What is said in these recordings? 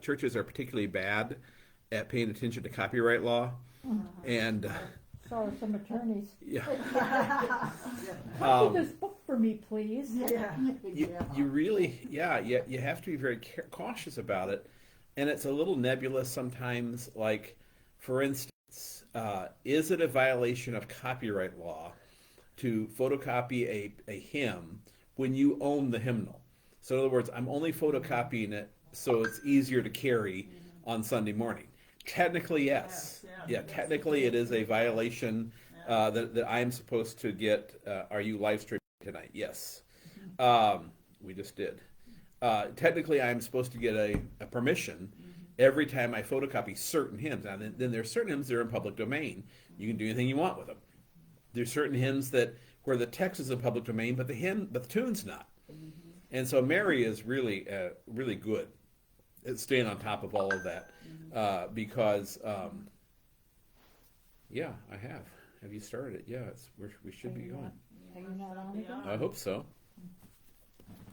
churches are particularly bad at paying attention to copyright law, and So are some attorneys. yeah, Copy this book for me, please. Yeah. you really, you have to be very cautious about it, and it's a little nebulous sometimes. Like, for instance, is it a violation of copyright law to photocopy a hymn when you own the hymnal? So in other words, I'm only photocopying it so it's easier to carry on Sunday morning. Technically, yes. Yeah, technically it is a violation that I am supposed to get. Are you live streaming tonight? Yes. We just did. Technically, I'm supposed to get a permission every time I photocopy certain hymns. Now, then there are certain hymns that are in public domain. You can do anything you want with them. There's certain hymns where the text is in public domain, but the tune's not. And so Mary is really good at staying on top of all of that because, I have. Have you started it? Yeah, we should be going. Are you not on again? I hope so.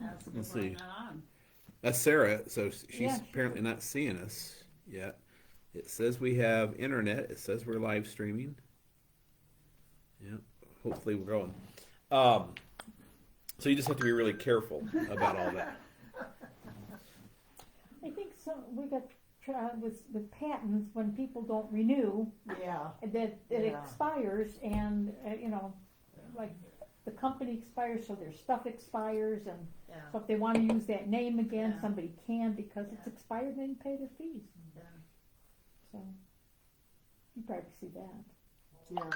That's Let's see. on. That's Sarah, so she's Yeah, apparently not seeing us yet. It says we have internet. It says we're live streaming. Yeah, hopefully we're going. So you just have to be really careful about all that. I think we got with patents, when people don't renew, Yeah. that it Yeah. expires, and like the company expires, so their stuff expires, and Yeah. so if they want to use that name again, Yeah. somebody can, because it's Yeah. expired and they didn't pay their fees. Yeah. So you probably see that. Yeah.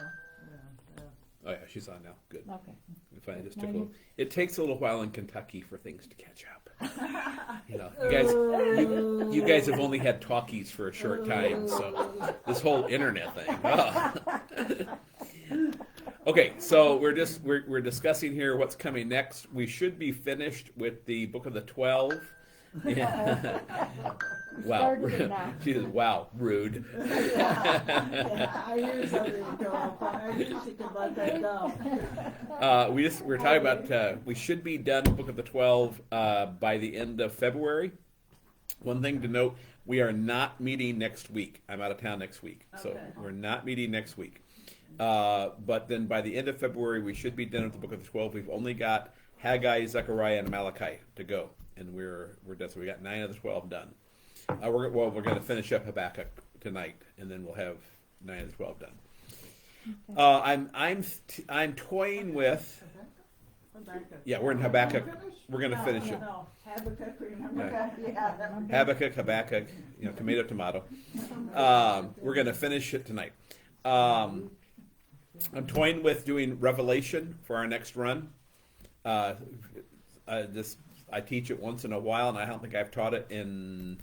Oh yeah, she's on now. Good. Okay. We finally just Now took a you- little. It takes a little while in Kentucky for things to catch up. You guys have only had talkies for a short time, so this whole internet thing. Oh. Okay, so we're discussing here what's coming next. We should be finished with the Book of the 12. Yeah. Wow. Started it now. She says, "Wow, rude." I knew something would come up. I knew she could let that go. We're talking about we should be done Book of the 12 by the end of February. One thing to note: we are not meeting next week. I'm out of town next week, so Okay. we're not meeting next week. But then by the end of February, we should be done with the Book of the 12. We've only got Haggai, Zechariah, and Malachi to go, and we're done. So we got 9 of the 12 done. We're going to finish up Habakkuk tonight, and then we'll have 9 of the 12 done. I'm toying with. Habakkuk. Yeah, we're in Habakkuk. We're going to No, finish it. No, Habakkuk, remember Yeah. that? Yeah. Habakkuk, tomato. We're going to finish it tonight. I'm toying with doing Revelation for our next run. I teach it once in a while, and I don't think I've taught it in.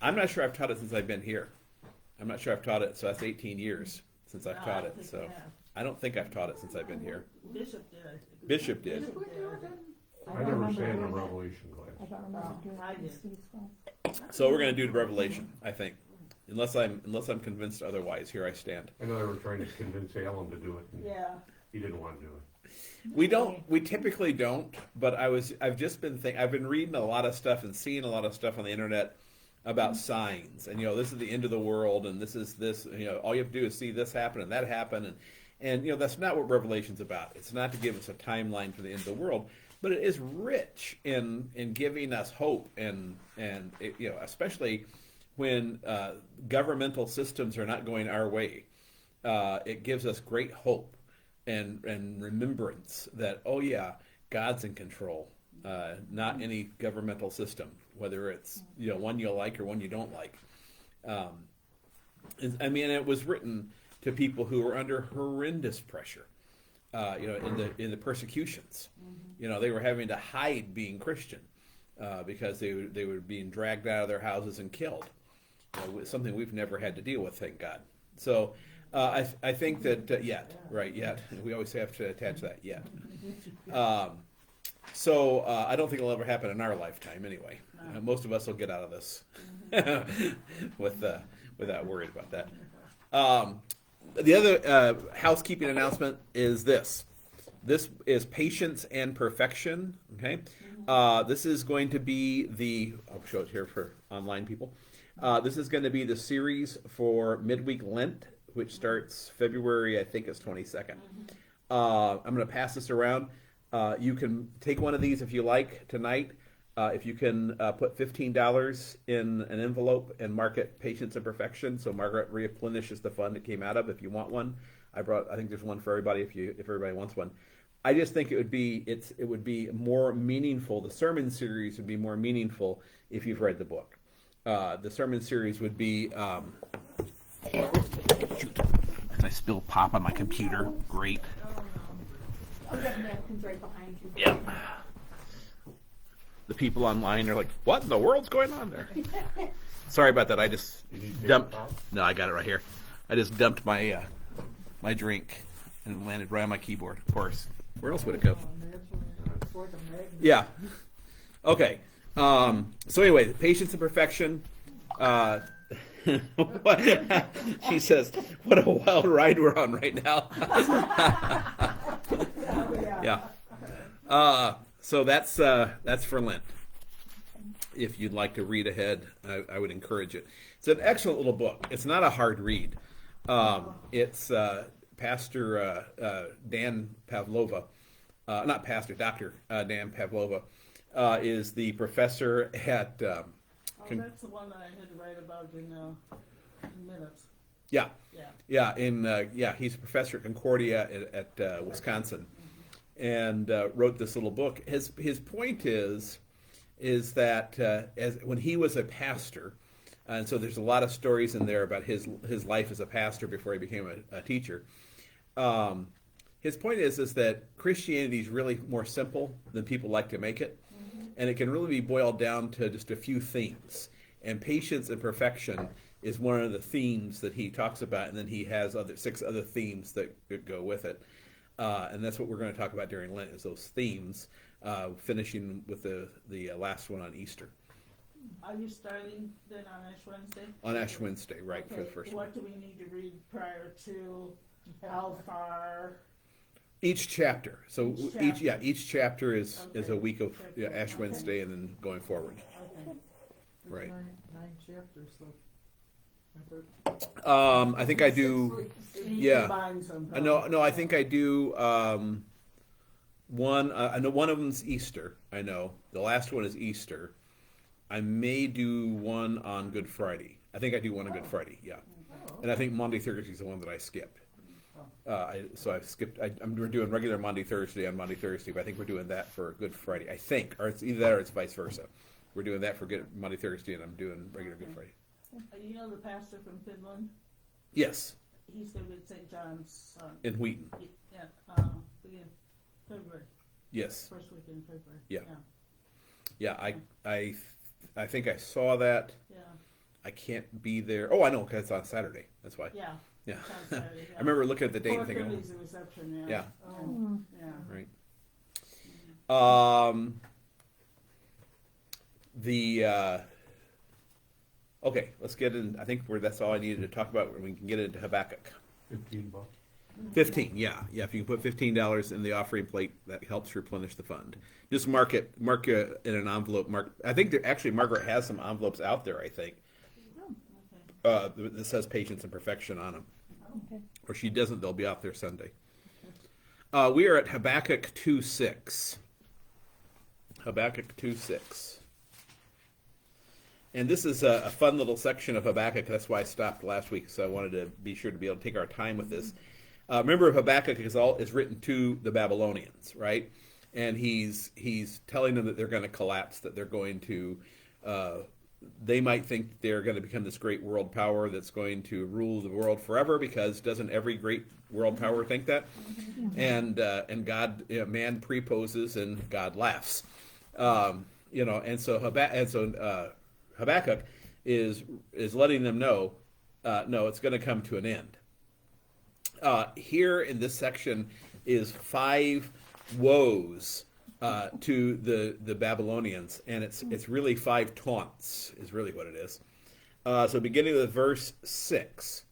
I'm not sure I've taught it since I've been here. I'm not sure I've taught it, so that's 18 years since I've taught it. So I don't think I've taught it since I've been here. Bishop did. Bishop did. I never sat in a Revelation class. I don't remember doing I it in did. Steve's class. So we're going to do Revelation, I think, unless I'm convinced otherwise. Here I stand. I know they were trying to convince Alan to do it, and Yeah. he didn't want to do it. We typically don't, but I've just been I've been reading a lot of stuff and seeing a lot of stuff on the internet about signs, and this is the end of the world, and this, all you have to do is see this happen and that happen, and that's not what Revelation's about. It's not to give us a timeline for the end of the world, but it is rich in giving us hope, and especially when governmental systems are not going our way, it gives us great hope and remembrance that, oh yeah, God's in control, not any governmental system, whether it's one you like or one you don't like. It was written to people who were under horrendous pressure, in the persecutions. They were having to hide being Christian because they were being dragged out of their houses and killed. Something we've never had to deal with, thank God. So I think that yet. We always have to attach that yet. So I don't think it'll ever happen in our lifetime anyway. Most of us will get out of this without worried about that. The other housekeeping announcement is this. This is Patience and Perfection. Okay, This is going to be I'll show it here for online people. This is going to be the series for midweek Lent, which starts February, I think it's 22nd. I'm going to pass this around. You can take one of these if you like tonight. If you can put $15 in an envelope and mark it Patience and Perfection, so Margaret replenishes the fund it came out of if you want one. I think there's one for everybody if everybody wants one. I just think it would be more meaningful. The sermon series would be more meaningful if you've read the book. The sermon series would be shoot. I spill pop on my computer. Great. I've got napkins right behind you. Yep. The people online are like, what in the world's going on there? Sorry about that. I just dumped. No, I got it right here. I just dumped my my drink and it landed right on my keyboard. Of course. Where else would it go? Yeah. Okay. So anyway, Patience and Perfection. She says, what a wild ride we're on right now. Yeah. So that's for Lent. If you'd like to read ahead, I would encourage it. It's an excellent little book. It's not a hard read. It's Pastor Dan Pavlova, not Pastor, Dr. Dan Pavlova, is the professor at... that's the one that I had to write about in minutes. Yeah. Yeah. He's a professor at Concordia at Wisconsin, and wrote this little book. His point is that when he was a pastor, and so there's a lot of stories in there about his life as a pastor before he became a teacher. His point is that Christianity is really more simple than people like to make it, and it can really be boiled down to just a few themes. And patience and perfection is one of the themes that he talks about, and then he has 6 other themes that go with it. And that's what we're going to talk about during Lent, is those themes, finishing with the last one on Easter. Are you starting then on Ash Wednesday? On Ash Wednesday, right, Okay. for the first one. What do we need to read prior to how far? Each chapter. So each chapter is Okay. a week of Ash Okay. Wednesday and then going forward. Okay. Right. Nine chapters, so. I think I do. You need to Yeah. combine sometime. No, I think I do one. I know one of them's Easter. I know the last one is Easter. I may do one on Good Friday. I think I do one on Good Friday. Yeah, and I think Monday Thursday is the one that I skipped. So I skipped. We're doing regular Monday Thursday on Monday Thursday, but I think we're doing that for Good Friday. I think, or it's either that or it's vice versa. We're doing that for Good Monday Thursday, and I'm doing regular Good Friday. You know the pastor from Finland? Yes, He's going to be at St. John's. in Wheaton. Yeah, beginning of February. Yes. First week in February. Yeah. I think I saw that. Yeah. I can't be there. Oh, I know, because it's on Saturday. That's why. Yeah. Yeah. It's on Saturday, yeah. I remember looking at the date and thinking, 4:30 is the reception, yeah. Yeah. Oh, yeah. right. Okay, let's get in. I think that's all I needed to talk about. We can get into Habakkuk. $15. 15, yeah. If you can put $15 in the offering plate, that helps replenish the fund. Just mark it in an envelope. I think actually Margaret has some envelopes out there, I think, that says Patience and Perfection on them. Okay. Or she doesn't, they'll be out there Sunday. We are at Habakkuk 2:6. Habakkuk 2:6. And this is a fun little section of Habakkuk. That's why I stopped last week, so I wanted to be sure to be able to take our time with this. Remember, Habakkuk is written to the Babylonians, right? And he's telling them that they're going to collapse, that they're going to, they might think they're going to become this great world power that's going to rule the world forever, because doesn't every great world power think that? And God, man preposes and God laughs, and so Habakkuk is letting them know, no, it's going to come to an end. Here in this section is 5 woes to the Babylonians, and it's really 5 taunts is really what it is. So beginning with verse 6.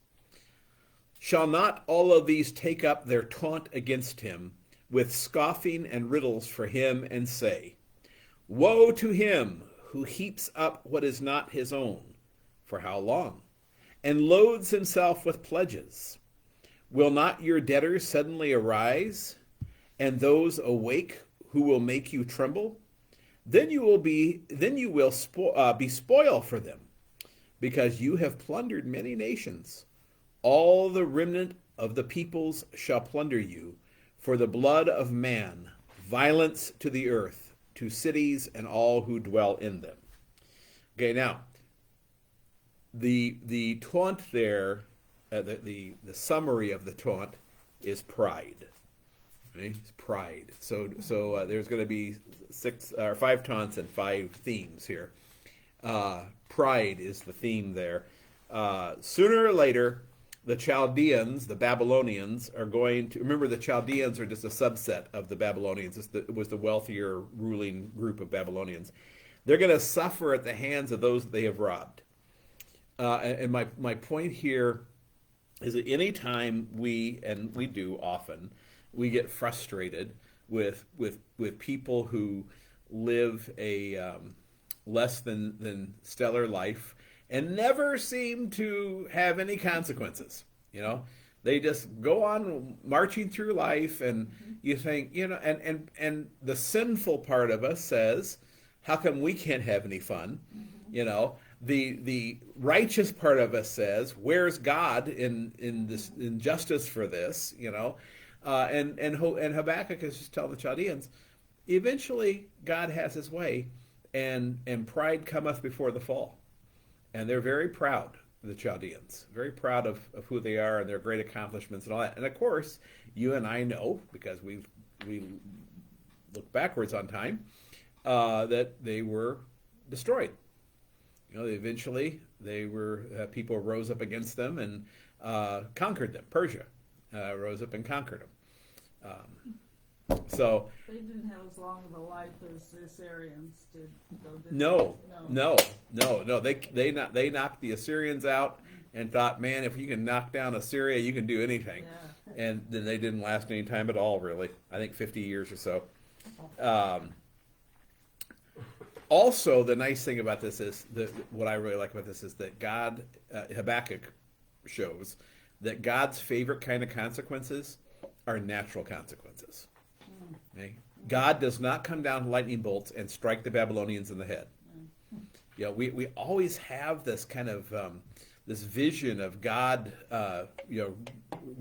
Shall not all of these take up their taunt against him, with scoffing and riddles for him, and say, Woe to him who heaps up what is not his own. For how long? And loads himself with pledges. Will not your debtors suddenly arise, and those awake who will make you tremble? Then you will be spoil for them, because you have plundered many nations. All the remnant of the peoples shall plunder you, for the blood of man, violence to the earth, to cities and all who dwell in them. Okay, now the taunt there, the summary of the taunt is pride. Okay? It's pride. So there's going to be 5 taunts and 5 themes here. Pride is the theme there. Sooner or later, the Chaldeans, the Babylonians, are going to... Remember, the Chaldeans are just a subset of the Babylonians. It was the wealthier ruling group of Babylonians. They're going to suffer at the hands of those that they have robbed. And my point here is that any time we do often, we get frustrated with people who live a less than stellar life and never seem to have any consequences. They just go on marching through life, and you think, and the sinful part of us says, how come we can't have any fun? The righteous part of us says, where's God in this injustice for this? And Habakkuk is just telling the Chaldeans, eventually God has his way, and pride cometh before the fall. And they're very proud, the Chaldeans, very proud of who they are and their great accomplishments and all that. And of course, you and I know, because we look backwards on time, that they were destroyed. Eventually people rose up against them and conquered them. Persia rose up and conquered them. So they didn't have as long of a life as the Assyrians did, though, did no. they? They knocked the Assyrians out and thought, man, if you can knock down Assyria, you can do anything. Yeah. And then they didn't last any time at all, really. I think 50 years or so. Also, the nice thing about this is what I really like about this is that God, Habakkuk shows that God's favorite kind of consequences are natural consequences. Okay? God does not come down lightning bolts and strike the Babylonians in the head. We always have this kind of this vision of God,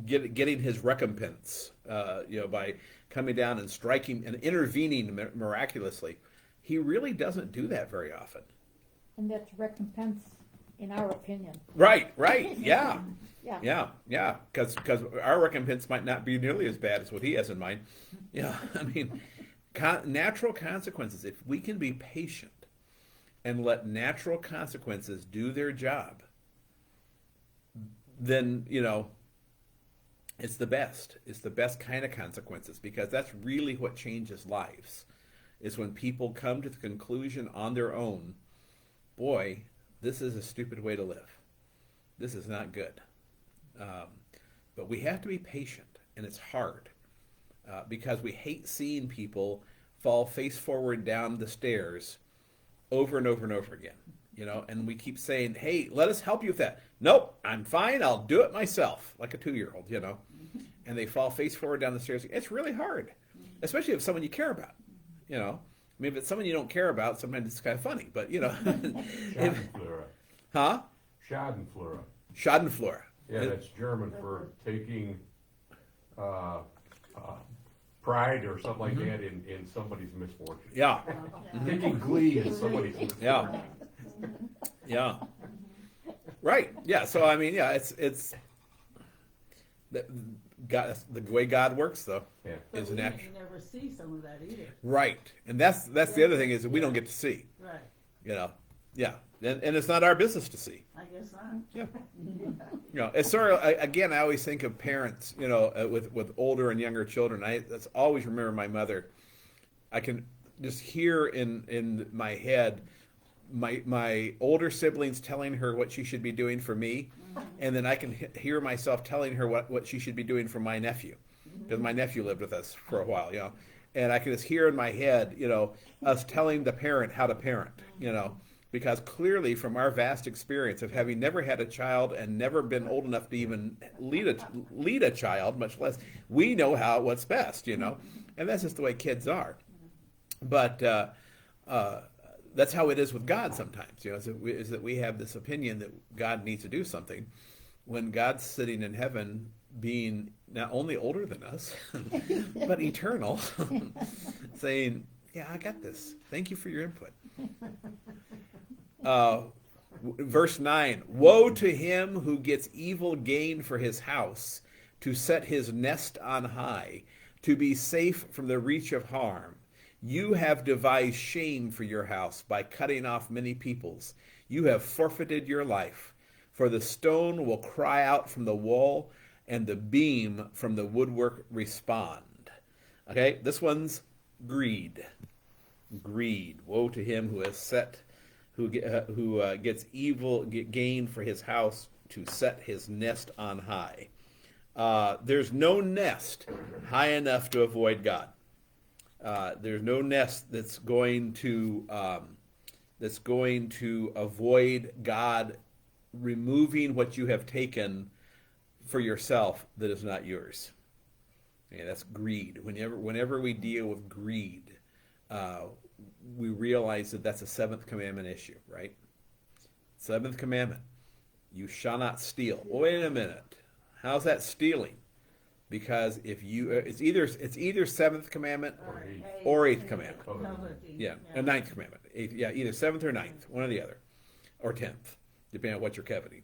getting his recompense, by coming down and striking and intervening miraculously. He really doesn't do that very often. And that's recompense, in our opinion. Right, yeah. Yeah. Because our recompense might not be nearly as bad as what he has in mind. Natural consequences, if we can be patient and let natural consequences do their job, then, it's the best. It's the best kind of consequences, because that's really what changes lives, is when people come to the conclusion on their own, boy, this is a stupid way to live. This is not good. But we have to be patient, and it's hard, because we hate seeing people fall face forward down the stairs over and over and over again. And we keep saying, hey, let us help you with that. Nope, I'm fine. I'll do it myself, like a 2-year-old, And they fall face forward down the stairs. It's really hard, especially if it's someone you care about. If it's someone you don't care about, sometimes it's kind of funny, but Schadenfreude. Huh? Schadenfreude. Schadenfreude. Yeah, that's German for taking pride or something like that in somebody's misfortune. Yeah. Taking glee in somebody's misfortune. Yeah. Right. Yeah. So it's God, the way God works, though, is You natural. never see some of that either. Right. And that's the other thing, is that we don't get to see. Right. Yeah. And it's not our business to see. I guess not. Yeah. It's sort of, again, I always think of parents, with older and younger children. That's always remember my mother. I can just hear in my head my older siblings telling her what she should be doing for me, and then I can hear myself telling her what she should be doing for my nephew, because my nephew lived with us for a while, And I can just hear in my head, us telling the parent how to parent, because clearly from our vast experience of having never had a child and never been old enough to even lead a child, much less, we know what's best, and that's just the way kids are. But that's how it is with God sometimes, is that we have this opinion that God needs to do something when God's sitting in heaven being not only older than us, but eternal, saying, yeah, I got this. Thank you for your input. Verse 9, woe to him who gets evil gain for his house, to set his nest on high, to be safe from the reach of harm. You have devised shame for your house by cutting off many peoples. You have forfeited your life, for the stone will cry out from the wall, and the beam from the woodwork respond. Okay, this one's greed. Greed. Woe to him who gets evil gain for his house, to set his nest on high. There's no nest high enough to avoid God. There's no nest that's going to avoid God removing what you have taken for yourself that is not yours. Okay, that's greed. Whenever we deal with greed, we realize that that's a seventh commandment issue, right? Seventh commandment: you shall not steal. Well, wait a minute. How's that stealing? Because if it's either seventh commandment or eighth commandment. Yeah, a ninth commandment. Either seventh or ninth, one or the other, or 10th, depending on what you're coveting.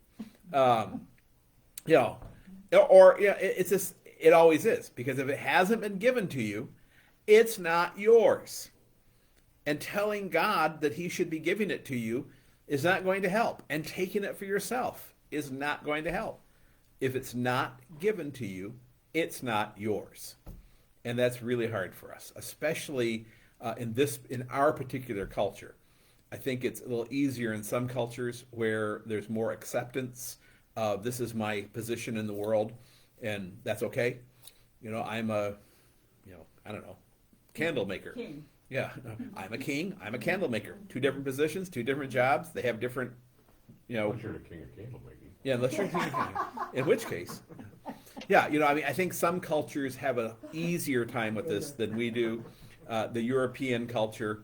It's just, it always is, because if it hasn't been given to you, it's not yours. And telling God that he should be giving it to you is not going to help. And taking it for yourself is not going to help. If it's not given to you, it's not yours. And that's really hard for us, especially in our particular culture. I think it's a little easier in some cultures where there's more acceptance of this is my position in the world, and that's okay. I'm a, I don't know, candle maker. King. Yeah, I'm a king. I'm a candle maker. Two different positions, two different jobs. They have different, Unless you're the king of candle making. Yeah, unless you're king of candle. In which case, I think some cultures have an easier time with this than we do. The European culture,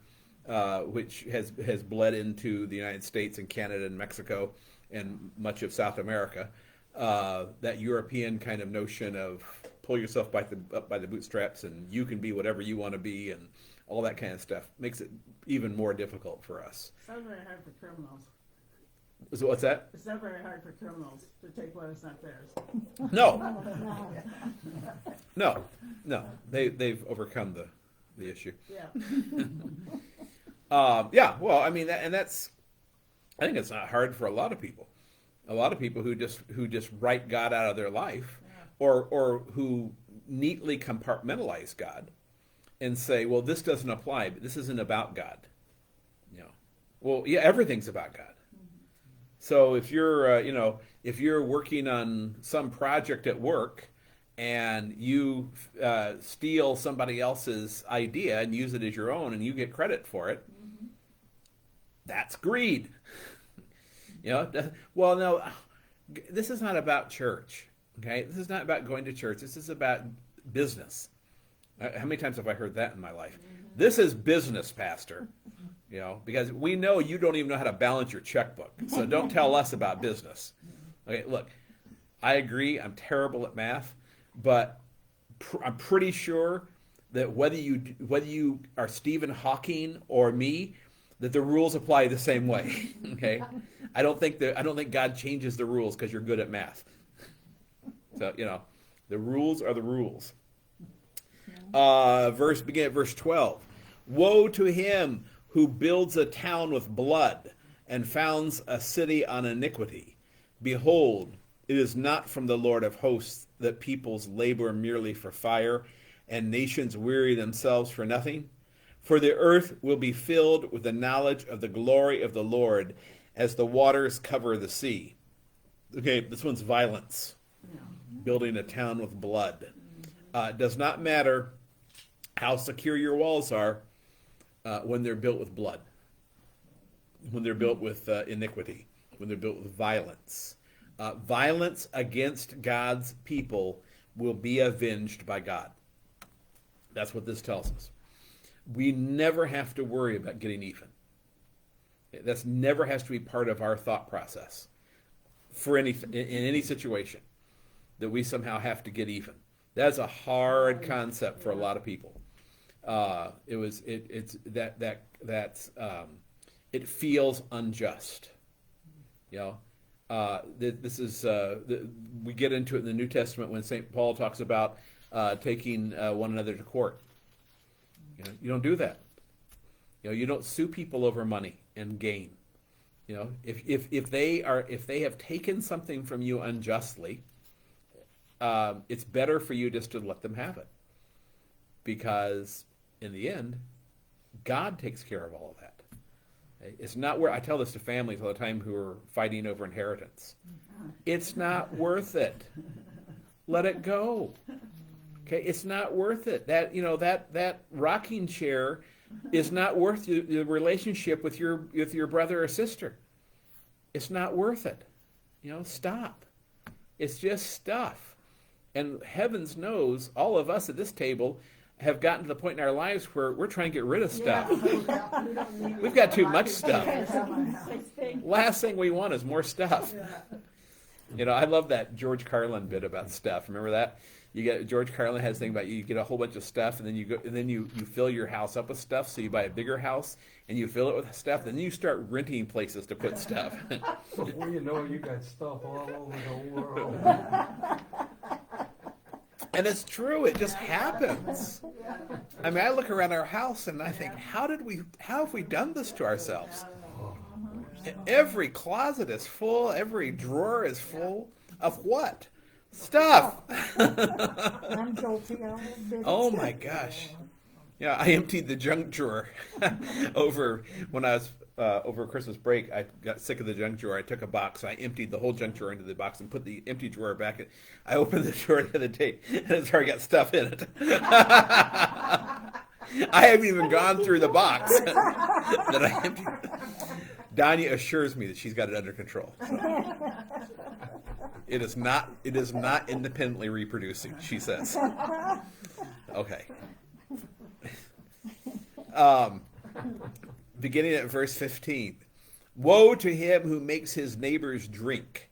which has bled into the United States and Canada and Mexico and much of South America, that European kind of notion of pull yourself up by the bootstraps and you can be whatever you want to be and all that kind of stuff makes it even more difficult for us. It's not very hard for criminals. So what's that? It's not very hard for criminals to take what is not theirs. No. They've overcome the issue. Yeah. Well, I mean, I think it's not hard for a lot of people. A lot of people who just write God out of their life, or who neatly compartmentalize God and say, well, this doesn't apply, but this isn't about God. Well, yeah, everything's about God. So if you're working on some project at work and you steal somebody else's idea and use it as your own and you get credit for it, that's greed. Well, no, this is not about church. Okay, this is not about going to church. This is about business. How many times have I heard that in my life? This is business, Pastor. Because we know you don't even know how to balance your checkbook. So don't tell us about business. Okay, look, I agree. I'm terrible at math, but I'm pretty sure that whether you are Stephen Hawking or me, that the rules apply the same way. Okay, I don't think God changes the rules because you're good at math. So the rules are the rules. Begin at verse 12. Woe to him who builds a town with blood and founds a city on iniquity. Behold, it is not from the Lord of hosts that peoples labor merely for fire, and nations weary themselves for nothing. For the earth will be filled with the knowledge of the glory of the Lord as the waters cover the sea. Okay, this one's violence. Building a town with blood. Does not matter how secure your walls are when they're built with blood, when they're built with iniquity, when they're built with violence. Violence against God's people will be avenged by God. That's what this tells us. We never have to worry about getting even. That's never has to be part of our thought process for in any situation, that we somehow have to get even. That's a hard concept for a lot of people. It feels unjust. You know, this is we get into it in the New Testament when St. Paul talks about taking one another to court. You know, you don't do that. You know, you don't sue people over money and gain. You know, if they have taken something from you unjustly, it's better for you just to let them have it, because in the end, God takes care of all of that. It's not where I tell this to families all the time who are fighting over inheritance. It's not worth it. Let it go. Okay, it's not worth it. That rocking chair is not worth the relationship with your brother or sister. It's not worth it. You know, stop. It's just stuff. And heavens knows, all of us at this table have gotten to the point in our lives where we're trying to get rid of stuff. We've got too much stuff. Last thing we want is more stuff. You know, I love that George Carlin bit about stuff. Remember that? George Carlin has a thing about you get a whole bunch of stuff, and then you fill your house up with stuff. So you buy a bigger house and you fill it with stuff, and then you start renting places to put stuff. Before you know it, you got stuff all over the world. And it's true, it just happens. I mean, I look around our house and I think, how have we done this to ourselves? Every closet is full, every drawer is full of what? Stuff. I'm guilty of it. Oh my gosh. Yeah, I emptied the junk drawer when I was over Christmas break. I got sick of the junk drawer. I took a box. I emptied the whole junk drawer into the box and put the empty drawer back in. I opened the drawer the other day and it's already got stuff in it. I haven't even gone through the box that I emptied. Danya assures me that she's got it under control. It is not independently reproducing, she says. Okay. Beginning at verse 15. Woe to him who makes his neighbors drink.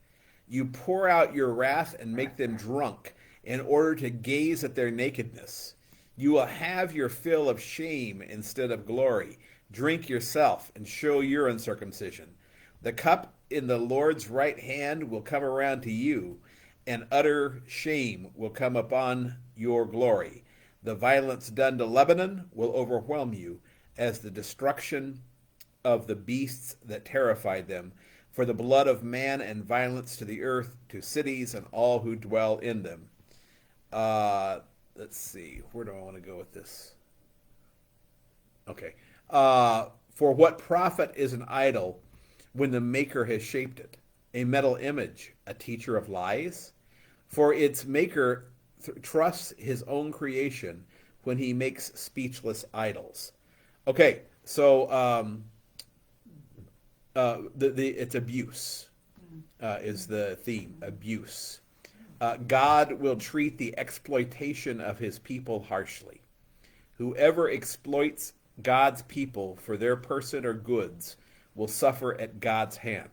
You pour out your wrath and make them drunk in order to gaze at their nakedness. You will have your fill of shame instead of glory. Drink yourself and show your uncircumcision. The cup in the Lord's right hand will come around to you, and utter shame will come upon your glory. The violence done to Lebanon will overwhelm you, as the destruction of the beasts that terrified them, for the blood of man and violence to the earth, to cities and all who dwell in them. Let's see, where do I want to go with this? Okay. For what profit is an idol when the maker has shaped it? A metal image, a teacher of lies? For its maker trusts his own creation when he makes speechless idols. Okay, so it's abuse is the theme, abuse. God will treat the exploitation of his people harshly. Whoever exploits God's people for their person or goods will suffer at God's hand.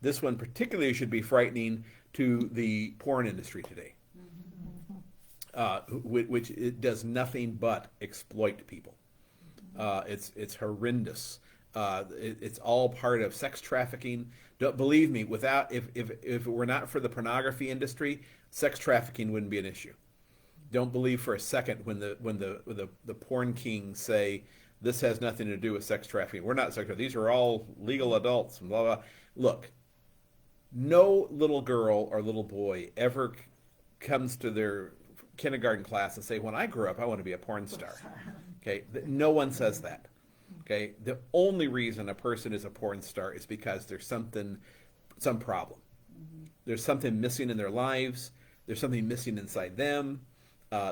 This one particularly should be frightening to the porn industry today, which it does nothing but exploit people. It's horrendous. It's all part of sex trafficking. Don't believe me. If it were not for the pornography industry, sex trafficking wouldn't be an issue. Don't believe for a second when the porn kings say this has nothing to do with sex trafficking. We're not sex trafficking. These are all legal adults and blah blah. Look, no little girl or little boy ever comes to their kindergarten class and say, "When I grow up, I want to be a porn star." Okay, no one says that. Okay, the only reason a person is a porn star is because there's some problem. There's something missing in their lives. There's something missing inside them.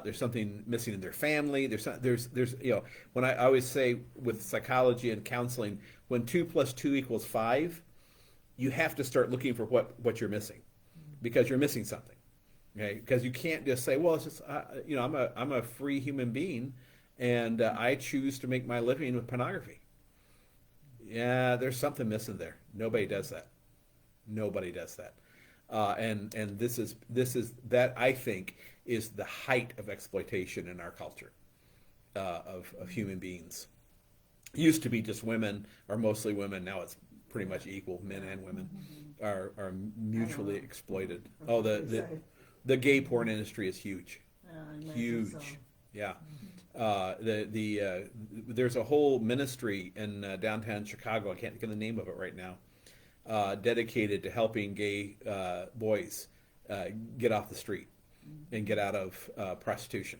There's something missing in their family. There's when I always say with psychology and counseling, when 2 + 2 = 5, you have to start looking for what you're missing, because you're missing something. Okay, because you can't just say, well, it's just I'm a free human being, and I choose to make my living with pornography. Yeah, there's something missing there. Nobody does that. Nobody does that. And this is that, I think, is the height of exploitation in our culture of human beings. It used to be just women, or mostly women. Now it's pretty much equal. Men and women are mutually exploited. Oh, the gay porn industry is huge. Huge. So. Yeah. There's a whole ministry in downtown Chicago. I can't think of the name of it right now. Dedicated to helping gay boys get off the street and get out of prostitution.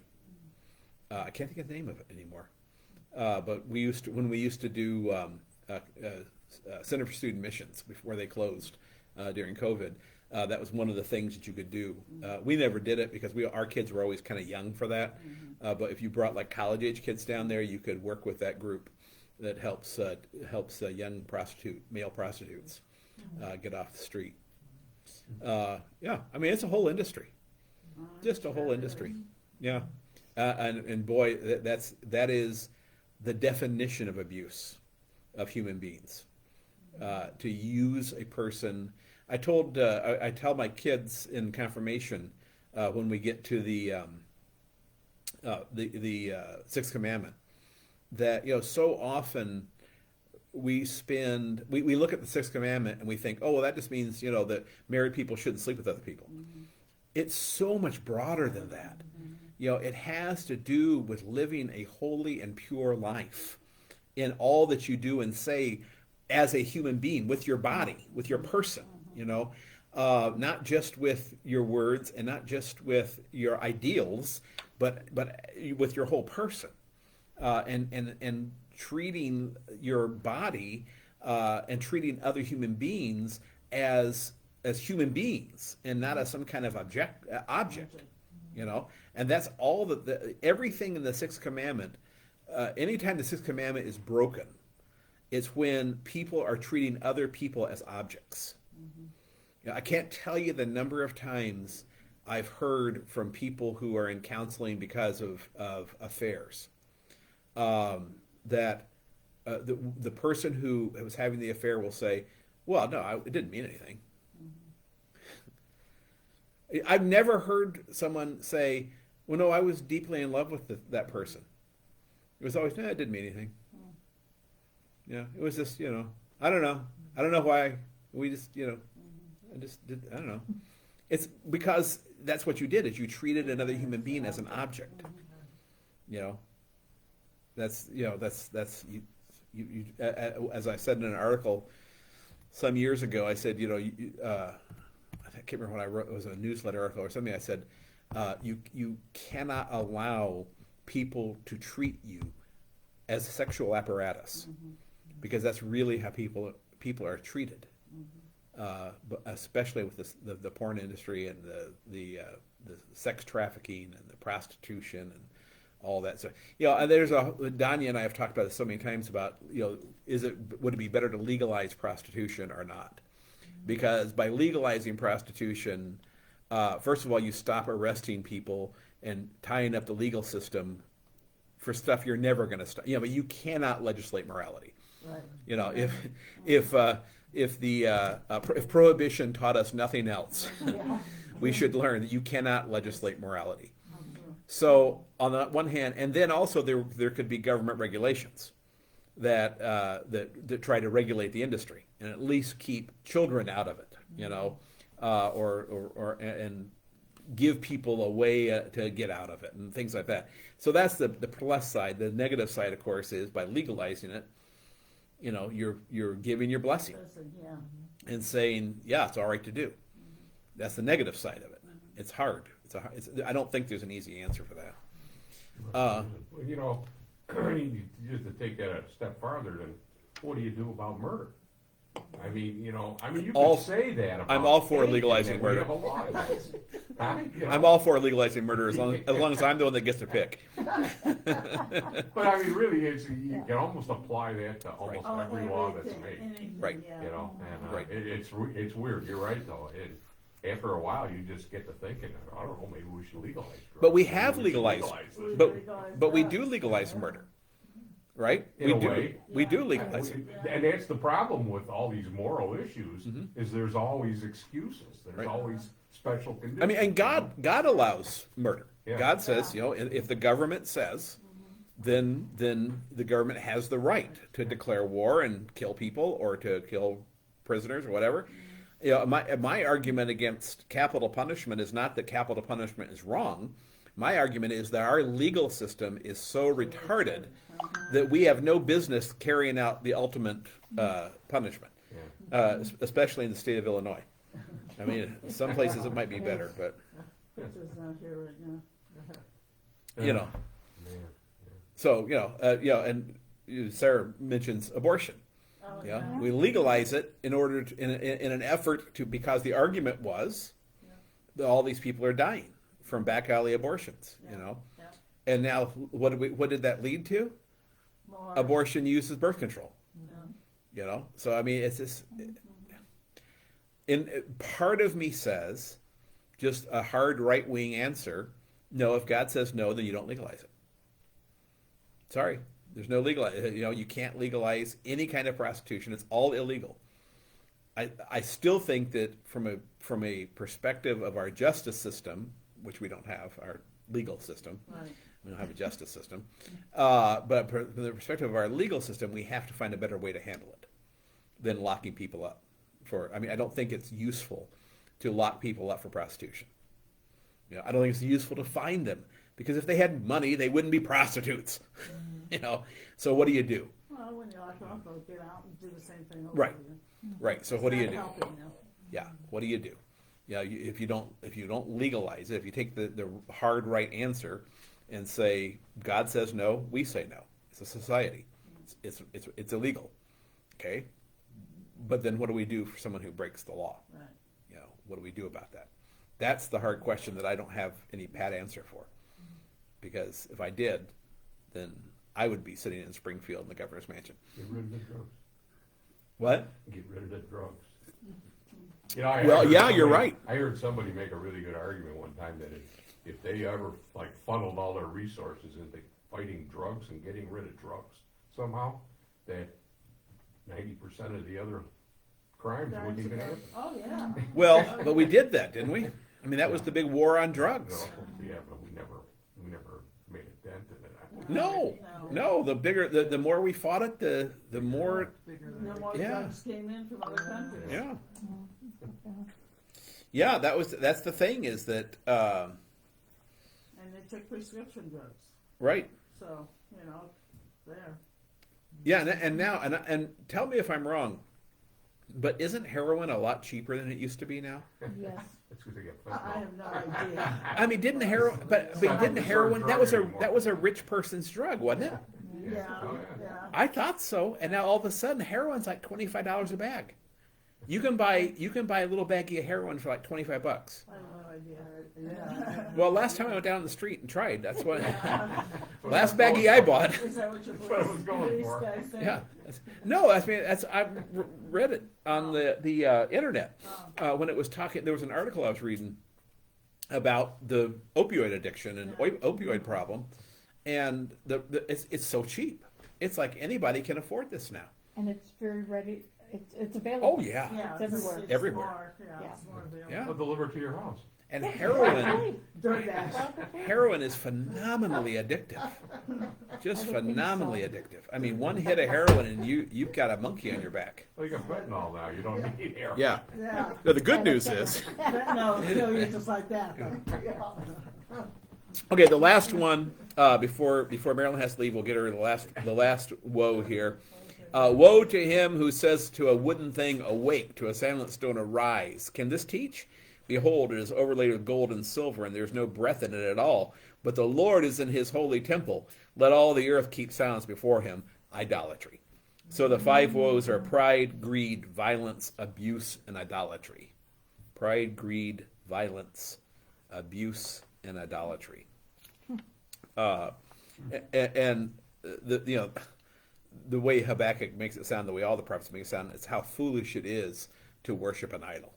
I can't think of the name of it anymore. But when we used to do Center for Student Missions before they closed during COVID. That was one of the things that you could do. We never did it because our kids were always kind of young for that. But if you brought like college age kids down there, you could work with that group that helps young male prostitutes get off the street. Yeah, I mean, it's a whole industry, just a whole industry. Yeah, and boy, that is the definition of abuse of human beings. To use a person. I tell my kids in confirmation when we get to the Sixth Commandment that so often we look at the Sixth Commandment and we think, oh, well, that just means that married people shouldn't sleep with other people. It's so much broader than that. It has to do with living a holy and pure life in all that you do and say as a human being, with your body, with your person. Not just with your words and not just with your ideals, but with your whole person, and treating your body and treating other human beings as human beings and not as some kind of object. And that's all everything in the Sixth Commandment. Anytime the Sixth Commandment is broken, it's when people are treating other people as objects. I can't tell you the number of times I've heard from people who are in counseling because of affairs, that the person who was having the affair will say, well, no, it didn't mean anything. I've never heard someone say, well, no, I was deeply in love with that person. It was always, no, it didn't mean anything. Yeah, it was just, I don't know. I don't know why. We just, I don't know. It's because that's what you did, is you treated another human being as an object. That's as I said in an article some years ago, I said, I can't remember what I wrote. It was a newsletter article or something. I said, you cannot allow people to treat you as a sexual apparatus, because that's really how people are treated. But especially with the porn industry and the sex trafficking and the prostitution and all that. So and Danya and I have talked about this so many times about would it be better to legalize prostitution or not? Because by legalizing prostitution, first of all, you stop arresting people and tying up the legal system for stuff you're never going to stop. But you cannot legislate morality. Right. If prohibition taught us nothing else, we should learn that you cannot legislate morality. So on the one hand, and then also there could be government regulations that try to regulate the industry and at least keep children out of it, and give people a way to get out of it and things like that. So that's the plus side. The negative side, of course, is by legalizing it, you're giving your blessing and saying, yeah, it's all right to do. That's the negative side of it. It's hard. I don't think there's an easy answer for that. Just to take that a step farther, then what do you do about murder? I mean, you can All- say that about I'm all for anything, legalizing and we murder. have a law against it. Huh? I'm all for legalizing murder as long as I'm the one that gets to pick. But I mean, really, you can almost apply that to almost Oh, every law that's everything, made. anything, Right. yeah. And Right. it's weird. You're right, though. After a while, you just get to thinking, I don't know, maybe we should legalize drugs. But we Maybe have should legalized, this. but we do legalize murder, right? In we a do. way. We do legalize it. And that's the problem with all these moral issues, Mhm. is there's always excuses. There's Right. always special conditions. I mean, and God allows murder. Yeah. God says, if the government says, then the government has the right to declare war and kill people or to kill prisoners or whatever. My argument against capital punishment is not that capital punishment is wrong. My argument is that our legal system is so retarded that we have no business carrying out the ultimate punishment, especially in the state of Illinois. I mean, some places it might be better, but Which is not here right now. you know. Man. So and Sarah mentions abortion. Oh, Yeah, we legalize it in order to, in an effort to, because the argument was that all these people are dying from back alley abortions. Yeah. And now what did that lead to? More. Abortion used as birth control. Yeah. So I mean, it's this. Part of me says, just a hard right wing answer. No, if God says no, then you don't legalize it. Sorry, there's no legal. You can't legalize any kind of prostitution. It's all illegal. I still think that from a perspective of our justice system, which we don't have, our legal system, Right. we don't have a justice system. But from the perspective of our legal system, we have to find a better way to handle it than locking people up. I don't think it's useful to lock people up for prostitution. I don't think it's useful to fine them, because if they had money, they wouldn't be prostitutes. So what do you do? Well, when you lock them up, they'll get out and do the same thing over Right. again. Right. So what do you It's do? not helping them. Yeah. What do you do? If you don't legalize it, if you take the hard right answer and say God says no, we say no. It's a society. It's illegal. Okay. But then what do we do for someone who breaks the law? Right. What do we do about that? That's the hard question that I don't have any pat answer for. Because if I did, then I would be sitting in Springfield in the governor's mansion. Get rid of the drugs. What? Get rid of the drugs. You're right. I heard somebody make a really good argument one time that if they ever funneled all their resources into fighting drugs and getting rid of drugs somehow, that 90% of the other crimes wouldn't even happen. Oh, yeah. Well, but we did that, didn't we? I mean, that was the big war on drugs. Yeah, but we never made a dent in it. No. The more we fought it, the more. The more Yeah. drugs came in from other countries. Yeah. Yeah, that's the thing is that And they took prescription drugs. right. So, there. Yeah, and now and tell me if I'm wrong, but isn't heroin a lot cheaper than it used to be now? Yes. It's because they get I fentanyl. have no idea. I mean, didn't heroin that was a rich person's drug, wasn't it? Yeah, Oh, yeah. I thought so, and now all of a sudden heroin's like $25 a bag. You can buy a little baggie of heroin for like $25. I have no idea. Yeah. Well, last time I went down the street and tried, that's what last baggie I bought. Is that what your That's what I was going police for. guy said? Yeah, no, I read it on the internet when it was talking. There was an article I was reading about the opioid addiction and opioid problem, and it's so cheap. It's like anybody can afford this now. And it's very ready, it's available. Oh yeah, Yeah, It's everywhere. It's Everywhere. more, yeah, it's more available. Yeah. They'll deliver it to your house. and Right. heroin is phenomenally addictive. Just phenomenally addictive. I mean, one hit of heroin and you've got a monkey on your back. Well, you got fentanyl now. You don't need heroin. Yeah. Yeah. Now, the good news is, No, kill you just like that. okay, the last one before Marilyn has to leave, we'll get her the last woe here. Woe to him who says to a wooden thing, awake, to a silent stone, arise. Can this teach? Behold, it is overlaid with gold and silver, and there is no breath in it at all. But the Lord is in his holy temple. Let all the earth keep silence before him. Idolatry. So the five woes are pride, greed, violence, abuse, and idolatry. Pride, greed, violence, abuse, and idolatry. And the way Habakkuk makes it sound, the way all the prophets make it sound, it's how foolish it is to worship an idol.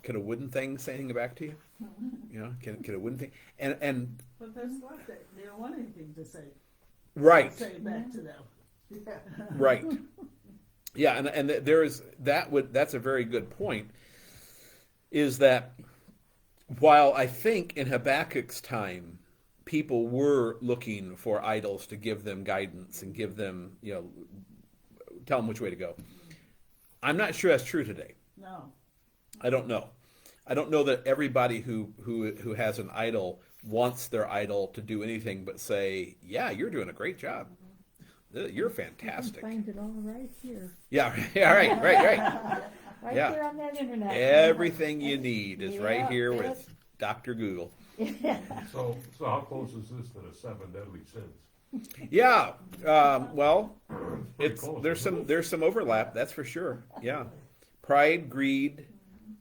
Can a wooden thing say anything back to you? Can a wooden thing? And But that's what they don't want anything to say right, back to them. Yeah. right, yeah, and that's a very good point. Is that while I think in Habakkuk's time, people were looking for idols to give them guidance and give them, tell them which way to go. I'm not sure that's true today. No. I don't know. I don't know that everybody who has an idol wants their idol to do anything but say, "Yeah, you're doing a great job. You're fantastic." You can find it all right here. Yeah, right. Right Yeah. there on that internet. Everything you need is right Yeah, here yeah. with Dr. Google. So how close is this to the 7 deadly sins? Yeah. Well, Pretty close, isn't it? there's some overlap. That's for sure. Yeah. Pride, greed.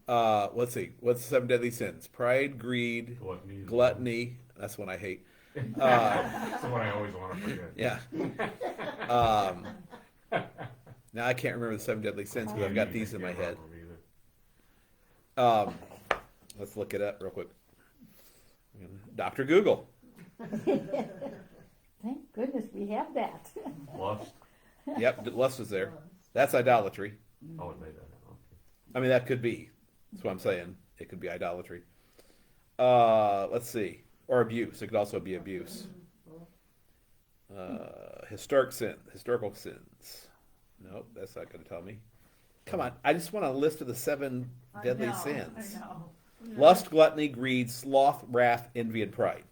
Let's see. What's the 7 deadly sins? Pride, greed, gluttony. That's one I hate. That's the one I always want to forget. Yeah. Now I can't remember the 7 deadly sins because I've got these in my head. Let's look it up real quick. Dr. Google. Thank goodness we have that. Lust. Yep, lust is there. That's idolatry. Oh, it made that. Okay. I mean, that could be. That's what I'm saying. It could be idolatry. Let's see. Or abuse. It could also be abuse. Historical sins. Nope, that's not going to tell me. Come on. I just want a list of the 7 deadly sins. I know. Lust, gluttony, greed, sloth, wrath, envy, and pride.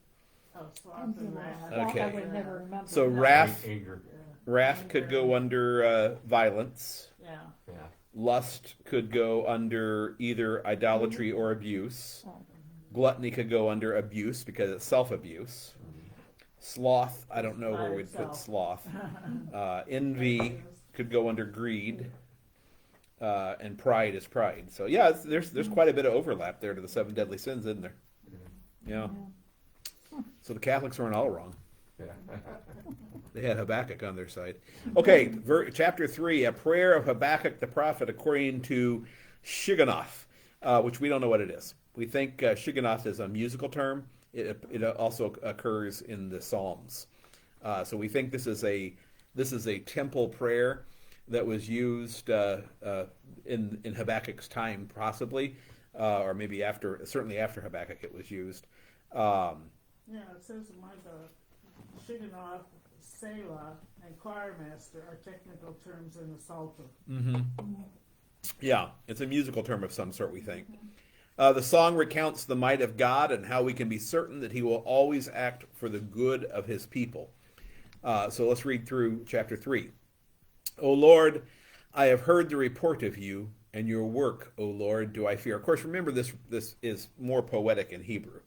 Oh, sloth and wrath. That Okay. I would never remember. So No. Anger. wrath could go under violence. Yeah. Yeah. Lust could go under either idolatry or abuse. Gluttony could go under abuse because it's self-abuse. Sloth, I don't know where we'd put sloth. Envy could go under greed. And pride is pride. So yeah, there's quite a bit of overlap there to the 7 deadly sins, isn't there? Yeah. So the Catholics weren't all wrong. Yeah. They had Habakkuk on their side. Okay, chapter 3, a prayer of Habakkuk the prophet according to Shigionoth, which we don't know what it is. We think Shigionoth is a musical term. It also occurs in the Psalms. So we think this is a temple prayer that was used in Habakkuk's time, possibly, or maybe certainly after Habakkuk it was used. Yeah, it says Shigionoth, Selah, and choir master are technical terms in the Psalter. Yeah, it's a musical term of some sort, we think. The song recounts the might of God and how we can be certain that he will always act for the good of his people. So let's read through chapter 3. O Lord, I have heard the report of you, and your work, O Lord, do I fear. Of course, remember this is more poetic in Hebrew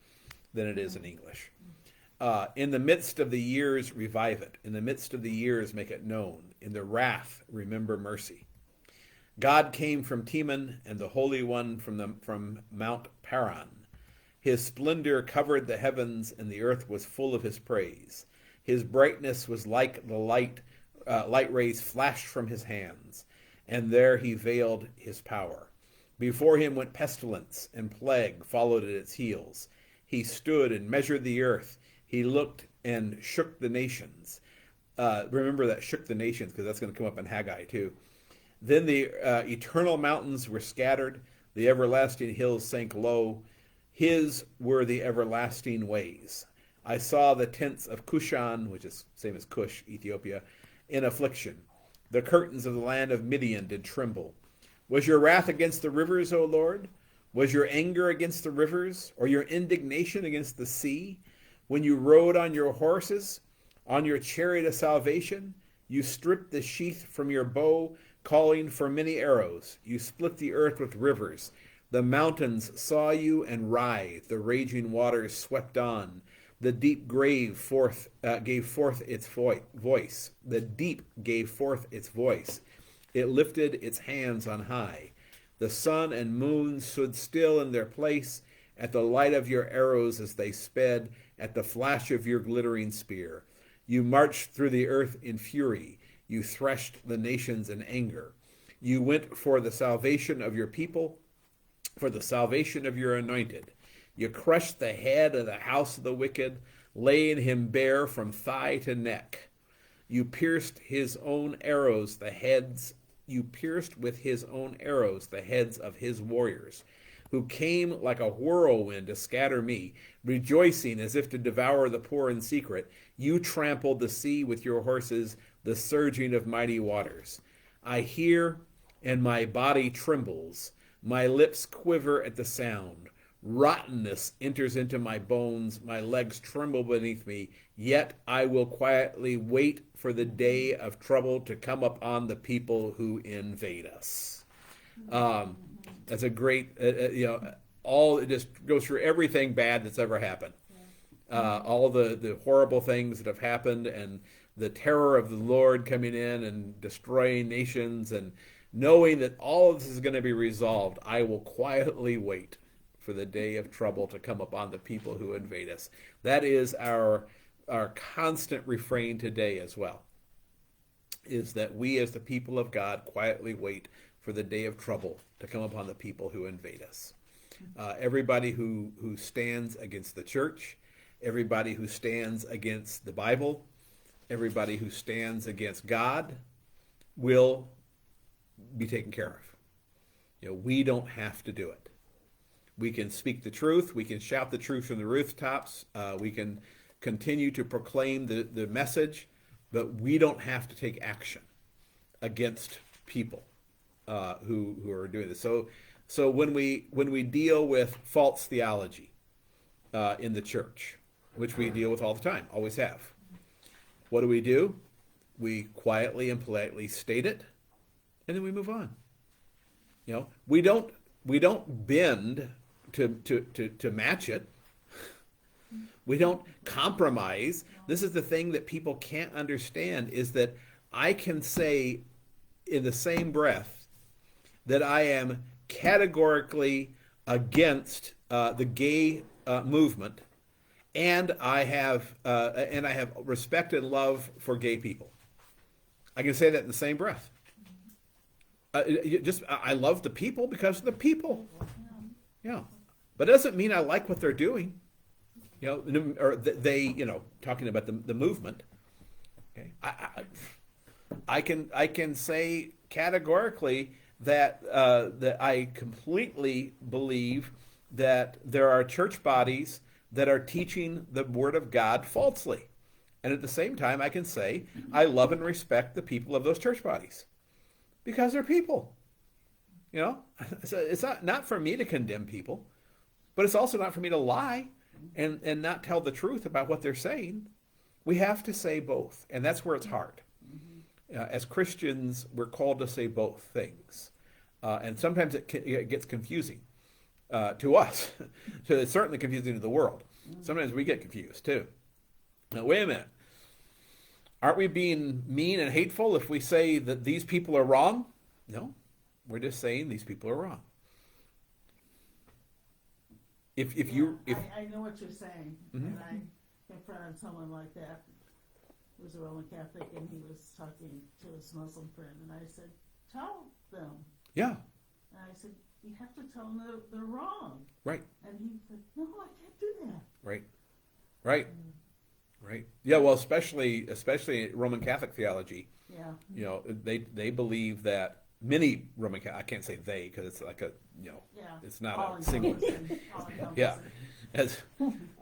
than it is in English. In the midst of the years, revive it. In the midst of the years, make it known. In the wrath, remember mercy. God came from Teman, and the Holy One from Mount Paran. His splendor covered the heavens, and the earth was full of his praise. His brightness was like the light rays flashed from his hands, and there he veiled his power. Before him went pestilence, and plague followed at its heels. He stood and measured the earth. He looked and shook the nations. Remember that shook the nations, because that's going to come up in Haggai too. Then the eternal mountains were scattered. The everlasting hills sank low. His were the everlasting ways. I saw the tents of Cushan, which is same as Cush, Ethiopia, in affliction. The curtains of the land of Midian did tremble. Was your wrath against the rivers, O Lord? Was your anger against the rivers, or your indignation against the sea? When you rode on your horses, on your chariot of salvation, you stripped the sheath from your bow, calling for many arrows. You split the earth with rivers. The mountains saw you and writhed. The raging waters swept on. The deep gave forth its voice. The deep gave forth its voice. It lifted its hands on high. The sun and moon stood still in their place at the light of your arrows as they sped, at the flash of your glittering spear. You marched through the earth in fury. You threshed the nations in anger. You went for the salvation of your people, for the salvation of your anointed. You crushed the head of the house of the wicked, laying him bare from thigh to neck. You pierced his own arrows the heads. You pierced with his own arrows the heads of his warriors, who came like a whirlwind to scatter me, rejoicing as if to devour the poor in secret. You trampled the sea with your horses, the surging of mighty waters. I hear, and my body trembles. My lips quiver at the sound. Rottenness enters into my bones. My legs tremble beneath me. Yet I will quietly wait for the day of trouble to come upon the people who invade us. That's a great, all it just goes through everything bad that's ever happened. All the horrible things that have happened, and the terror of the Lord coming in and destroying nations, and knowing that all of this is going to be resolved. I will quietly wait for the day of trouble to come upon the people who invade us. That is our constant refrain today as well, is that we as the people of God quietly wait for the day of trouble to come upon the people who invade us. Everybody who stands against the church, everybody who stands against the Bible, everybody who stands against God will be taken care of. We don't have to do it. We can speak the truth. We can shout the truth from the rooftops. We can continue to proclaim the message, but we don't have to take action against people who are doing this. So when we deal with false theology in the church, which we deal with all the time, always have, what do? We quietly and politely state it, and then we move on. We don't bend to match it. We don't compromise. This is the thing that people can't understand, is that I can say in the same breath that I am categorically against the gay movement, and I have respect and love for gay people. I can say that in the same breath. I love the people because of the people. Yeah, but it doesn't mean I like what they're doing. Or they, talking about the movement. Okay, I can say categorically that I completely believe that there are church bodies that are teaching the Word of God falsely, and at the same time, I can say I love and respect the people of those church bodies because they're people. So it's not for me to condemn people, but it's also not for me to lie and not tell the truth about what they're saying. We have to say both, and that's where it's hard. As Christians, we're called to say both things, and sometimes it gets confusing to us. So it's certainly confusing to the world. Sometimes we get confused too. Now, wait a minute. Aren't we being mean and hateful if we say that these people are wrong? No, we're just saying these people are wrong. I know what you're saying, and I confronted someone like that who was a Roman Catholic, and he was talking to his Muslim friend, and I said, tell them. Yeah. And I said, you have to tell them they're wrong. Right. And he said, no, I can't do that. Right. Yeah, well, especially Roman Catholic theology. Yeah. They believe that many Roman Catholic, I can't say they because it's like it's not a single. Yeah. As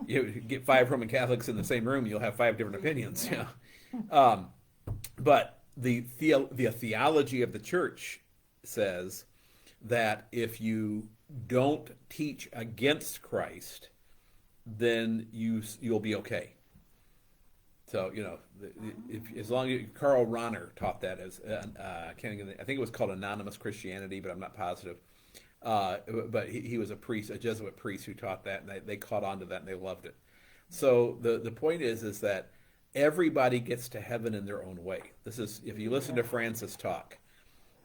you get 5 Roman Catholics in the same room, you'll have 5 different opinions. Yeah. But the theology of the church says that if you don't teach against Christ, then you'll be okay. So as long as Karl Rahner taught that as I think it was called Anonymous Christianity, but I'm not positive. But he was a priest, a Jesuit priest, who taught that, and they caught on to that and they loved it. So the point is that everybody gets to heaven in their own way. This is, if you listen to Francis talk,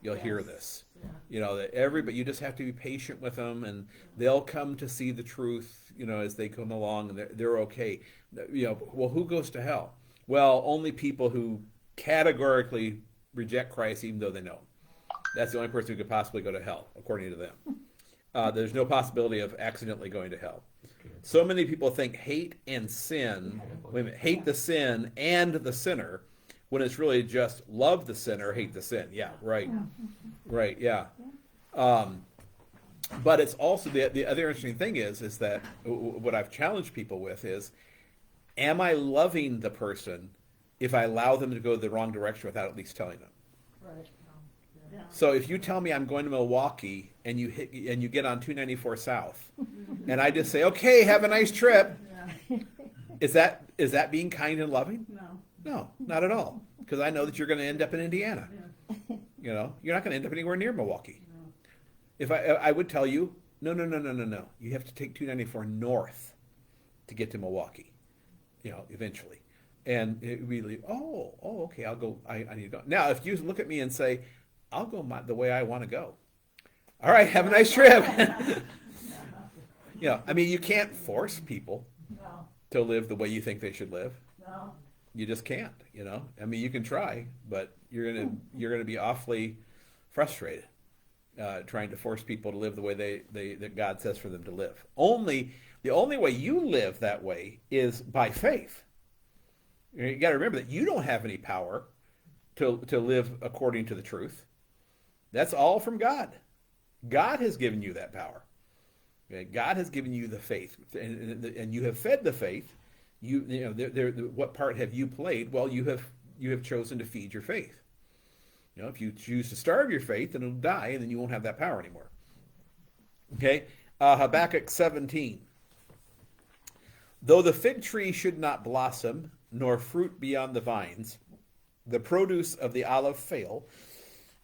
you'll hear this. Yeah. You know, that everybody, you just have to be patient with them, and they'll come to see the truth, you know, as they come along, and they're okay. You know, well, who goes to hell? Well, only people who categorically reject Christ, even though they know him. That's the only person who could possibly go to hell, according to them. There's no possibility of accidentally going to hell. So many people think hate and sin, wait a minute, hate the sin and the sinner, when it's really just love the sinner, hate the sin. Yeah, right. Right, yeah. But it's also, the other interesting thing is that what I've challenged people with is, am I loving the person if I allow them to go the wrong direction without at least telling them? Right. Yeah. So if you tell me I'm going to Milwaukee and you get on 294 South, and I just say, okay, have a nice trip, Yeah. is that being kind and loving? No. No, not at all. Because I know that you're going to end up in Indiana. Yeah. You know, you're not going to end up anywhere near Milwaukee. No. If I would tell you, no. You have to take 294 north to get to Milwaukee. You know, eventually. And it really, okay, I'll go. I need to go. Now, if you look at me and say, I'll go the way I want to go. All right, have a nice trip. You know, I mean, you can't force people No. to live the way you think they should live. No. You just can't, you know. I mean, you can try, but you're gonna be awfully frustrated trying to force people to live the way that God says for them to live. The only way you live that way is by faith. You got to remember that you don't have any power to live according to the truth. That's all from God. God has given you that power. Okay? God has given you the faith, and you have fed the faith. You know, what part have you played? Well, you have chosen to feed your faith. You know, if you choose to starve your faith, then it'll die, and then you won't have that power anymore. Okay, Habakkuk 17. Though the fig tree should not blossom, nor fruit be on the vines, the produce of the olive fail,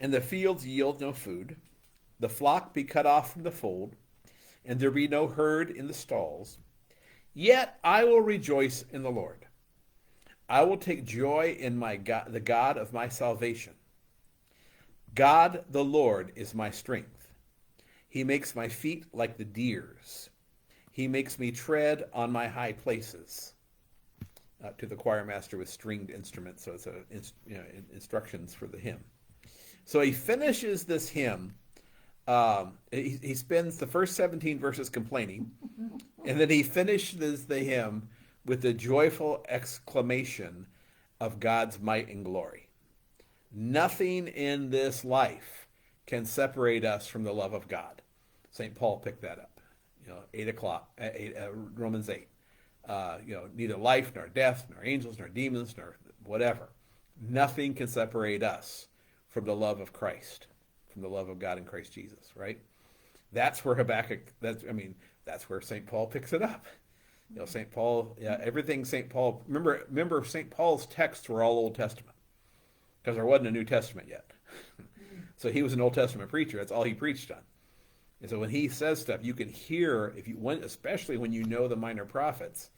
and the fields yield no food, the flock be cut off from the fold, and there be no herd in the stalls, yet I will rejoice in the Lord. I will take joy in my God, the God of my salvation. God the Lord is my strength. He makes my feet like the deer's. He makes me tread on my high places. To the choir master with stringed instruments, so it's instructions for the hymn. So he finishes this hymn. He spends the first 17 verses complaining, and then he finishes the hymn with the joyful exclamation of God's might and glory. Nothing in this life can separate us from the love of God. St. Paul picked that up. 8 o'clock, Romans 8. Neither life, nor death, nor angels, nor demons, nor whatever. Nothing can separate us from the love of Christ, from the love of God in Christ Jesus, right? That's where Habakkuk, that's where St. Paul picks it up. St. Paul, everything St. Paul, remember St. Paul's texts were all Old Testament, because there wasn't a New Testament yet. So he was an Old Testament preacher. That's all he preached on. And so when he says stuff, you can hear, especially when you know the minor prophets,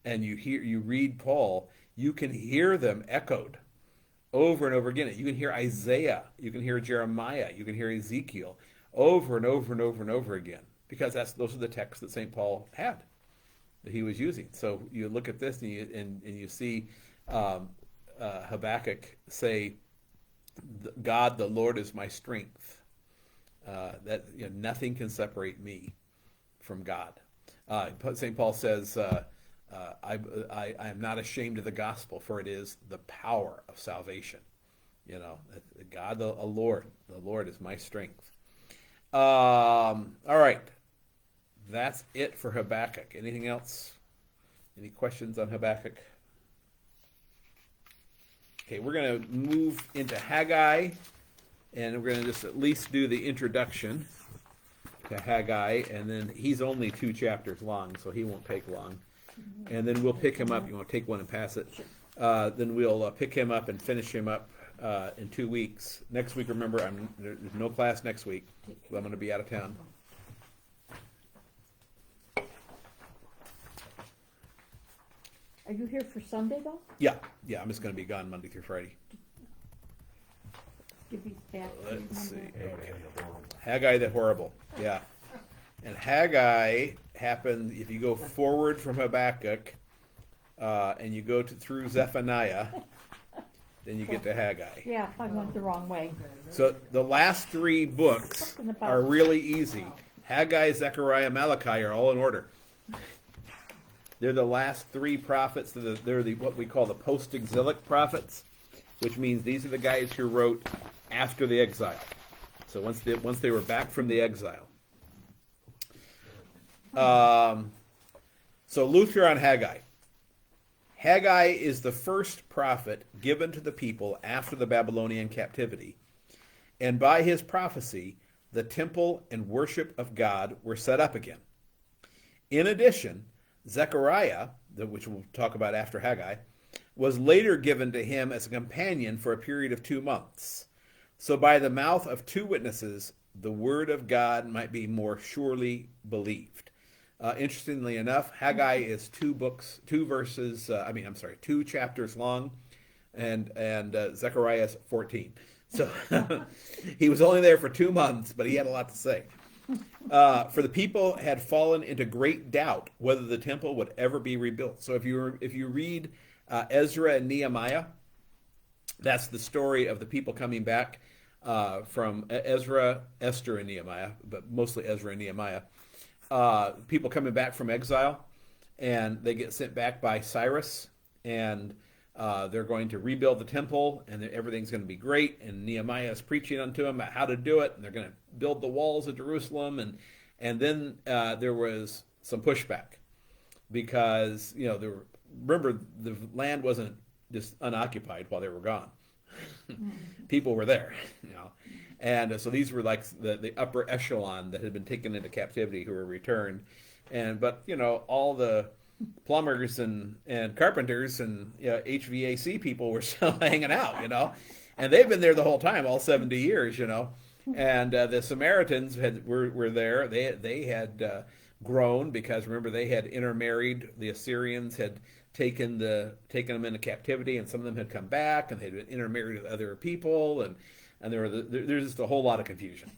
and you read Paul, you can hear them echoed over and over again. You can hear Isaiah, you can hear Jeremiah, you can hear Ezekiel over and over and over and over again, because those are the texts that St. Paul had, that he was using. So you look at this and you see Habakkuk say, God the Lord is my strength. Nothing can separate me from God. St. Paul says, I am not ashamed of the gospel, for it is the power of salvation. God, the Lord is my strength. All right. That's it for Habakkuk. Anything else? Any questions on Habakkuk? Okay, we're going to move into Haggai. And we're going to just at least do the introduction to Haggai, and then he's only 2 chapters long, so he won't take long. And then we'll pick him up. You want to take one and pass it? Then we'll pick him up and finish him up in 2 weeks. Next week, remember, there's no class next week, so I'm going to be out of town. Are you here for Sunday though? Yeah, I'm just going to be gone Monday through Friday. Give these back. Let's see. Okay. Haggai the Horrible. Yeah. And Haggai happened, if you go forward from Habakkuk and you go through Zephaniah, then you get to Haggai. Yeah, I went the wrong way. So the last three books Something about- are really easy. Haggai, Zechariah, Malachi are all in order. They're the last three prophets. They're what we call the post-exilic prophets, which means these are the guys who wrote after the exile. So once they were back from the exile. So Luther on Haggai. Haggai is the first prophet given to the people after the Babylonian captivity. And by his prophecy, the temple and worship of God were set up again. In addition, Zechariah, which we'll talk about after Haggai, was later given to him as a companion for a period of 2 months. So by the mouth of two witnesses, the word of God might be more surely believed. Interestingly enough, Haggai is 2 chapters long, and Zechariah is 14. So he was only there for 2 months, but he had a lot to say. For the people had fallen into great doubt whether the temple would ever be rebuilt. So if you read Ezra and Nehemiah, that's the story of the people coming back from Ezra, Esther, and Nehemiah, but mostly Ezra and Nehemiah. People coming back from exile, and they get sent back by Cyrus, and they're going to rebuild the temple, and everything's going to be great. And Nehemiah is preaching unto them about how to do it, and they're going to build the walls of Jerusalem. And then there was some pushback because remember the land wasn't just unoccupied while they were gone. People were there, and so these were like the upper echelon that had been taken into captivity who were returned, but all the plumbers and carpenters and HVAC people were still hanging out, and they've been there the whole time, all 70 years, and the Samaritans were there. They had grown because remember they had intermarried. The Assyrians had taken them into captivity, and some of them had come back, and they'd been intermarried with other people, and there's just a whole lot of confusion.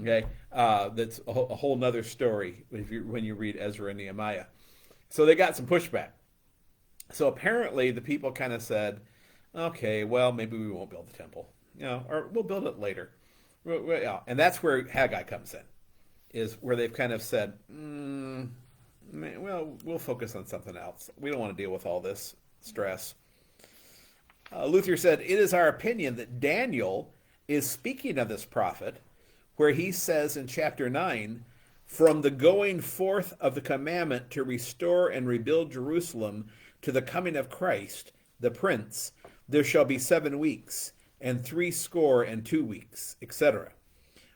Okay, that's a whole nother story when you read Ezra and Nehemiah. So they got some pushback. So apparently the people kind of said, okay, well, maybe we won't build the temple, or we'll build it later. And that's where Haggai comes in, is where they've kind of said, well, we'll focus on something else. We don't want to deal with all this stress. Luther said, it is our opinion that Daniel is speaking of this prophet, where he says in chapter 9, from the going forth of the commandment to restore and rebuild Jerusalem to the coming of Christ, the Prince, there shall be 7 weeks, and 62 weeks, etc.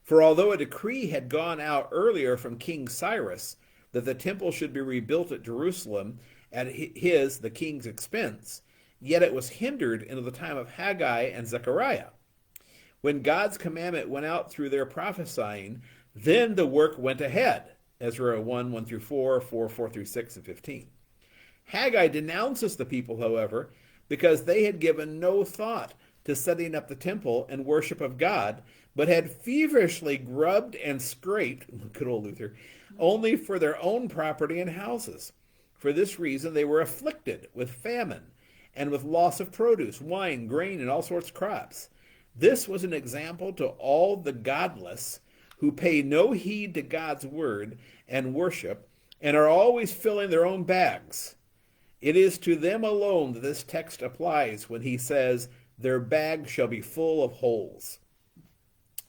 For although a decree had gone out earlier from King Cyrus that the temple should be rebuilt at Jerusalem at the king's expense, yet it was hindered into the time of Haggai and Zechariah. When God's commandment went out through their prophesying, then the work went ahead. Ezra 1:1-4, 4:4-6, and 15. Haggai denounces the people, however, because they had given no thought to setting up the temple and worship of God, but had feverishly grubbed and scraped, good old Luther, only for their own property and houses. For this reason they were afflicted with famine and with loss of produce, wine, grain, and all sorts of crops. This was an example to all the godless who pay no heed to God's word and worship and are always filling their own bags. It is to them alone that this text applies when he says, their bag shall be full of holes.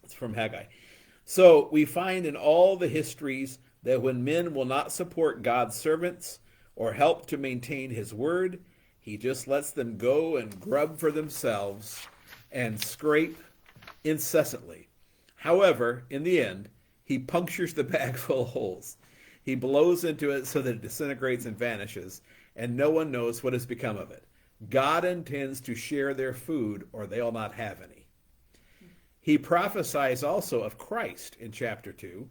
It's from Haggai. So we find in all the histories that when men will not support God's servants or help to maintain his word, he just lets them go and grub for themselves and scrape incessantly. However, in the end, he punctures the bag full of holes. He blows into it so that it disintegrates and vanishes, and no one knows what has become of it. God intends to share their food, or they'll not have any. He prophesies also of Christ in chapter 2,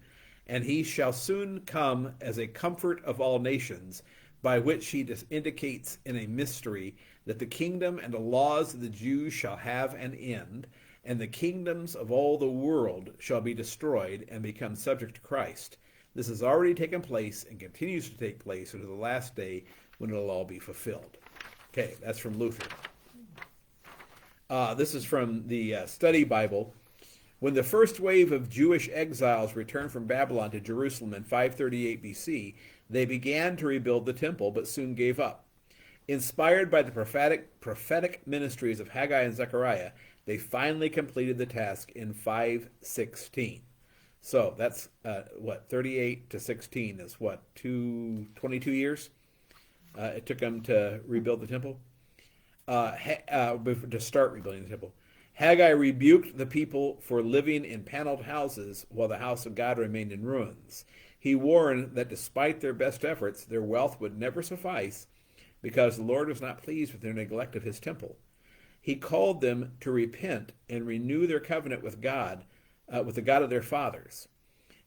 and he shall soon come as a comfort of all nations, by which he indicates in a mystery that the kingdom and the laws of the Jews shall have an end, and the kingdoms of all the world shall be destroyed and become subject to Christ. This has already taken place and continues to take place until the last day when it will all be fulfilled. Okay, that's from Luther. This is from the Study Bible. When the first wave of Jewish exiles returned from Babylon to Jerusalem in 538 BC, they began to rebuild the temple, but soon gave up. Inspired by the prophetic ministries of Haggai and Zechariah, they finally completed the task in 516. So that's 38 to 16 is 22 years? It took them to rebuild the temple, to start rebuilding the temple. Haggai rebuked the people for living in paneled houses while the house of God remained in ruins. He warned that despite their best efforts, their wealth would never suffice because the Lord was not pleased with their neglect of his temple. He called them to repent and renew their covenant with God, with the God of their fathers.